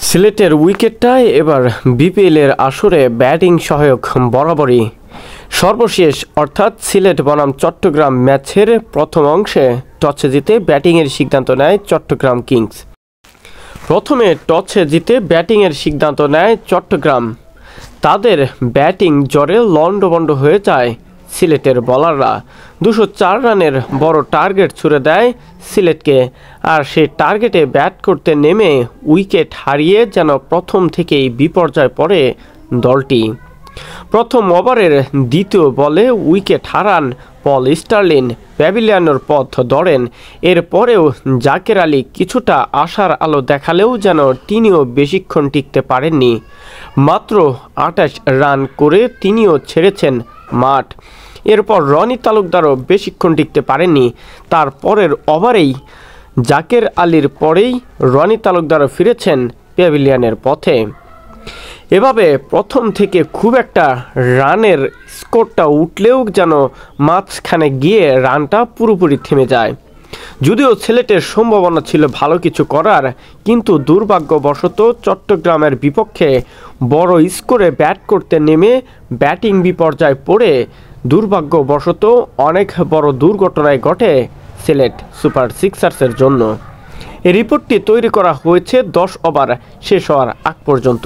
সিলেটের উইকেটটায় এবার বিপিএলের আসরে ব্যাটিং সহায়ক বরাবরই। সর্বশেষ অর্থাৎ সিলেট বনাম চট্টগ্রাম ম্যাচের প্রথম অংশে টসে জিতে ব্যাটিংয়ের সিদ্ধান্ত নেয় চট্টগ্রাম কিংস। প্রথমে টসে জিতে ব্যাটিংয়ের সিদ্ধান্ত নেয় চট্টগ্রাম। তাদের ব্যাটিং জ্বরে লণ্ডভণ্ড হয়ে যায় সিলেটের বোলাররা। 204 রানের বড় টার্গেট ছুড়ে দেয় সিলেটকে, আর সেই টার্গেটে ব্যাট করতে নেমে উইকেট হারিয়ে যেন প্রথম থেকেই বিপর্যয় পড়ে দলটি। প্রথম ওভারের দ্বিতীয় বলে উইকেট হারান পল স্টার্লিং, প্যাভিলিয়নের পথ ধরেন। এরপরেও জাকের আলী কিছুটা আশার আলো দেখালেও যেন তিনিও বেশিক্ষণ টিকতে পারেননি। মাত্র 28 রান করে তিনিও ছেড়েছেন মাঠ। এরপর রনি তালুকদারও বেশিক্ষণ টিকতে পারেননি। তার পরের ওভারেই জাকের আলীর পরেই রনি তালুকদারও ফিরেছেন প্যাভিলিয়নের পথে। এভাবে প্রথম থেকে খুব একটা রানের স্কোরটা উঠলেও যেন মাঝখানে গিয়ে রানটা পুরোপুরি থেমে যায়। যদিও সিলেটের সম্ভাবনা ছিল ভালো কিছু করার, কিন্তু দুর্ভাগ্যবশত চট্টগ্রামের বিপক্ষে বড় স্কোরে ব্যাট করতে নেমে ব্যাটিং বিপর্যয় পড়ে দুর্ভাগ্যবশত অনেক বড় দুর্ঘটনায় ঘটে সিলেট সুপার সিক্সার্সের জন্য। এই রিপোর্টটি তৈরি করা হয়েছে 10 ওভার শেষ হওয়ার আগ পর্যন্ত।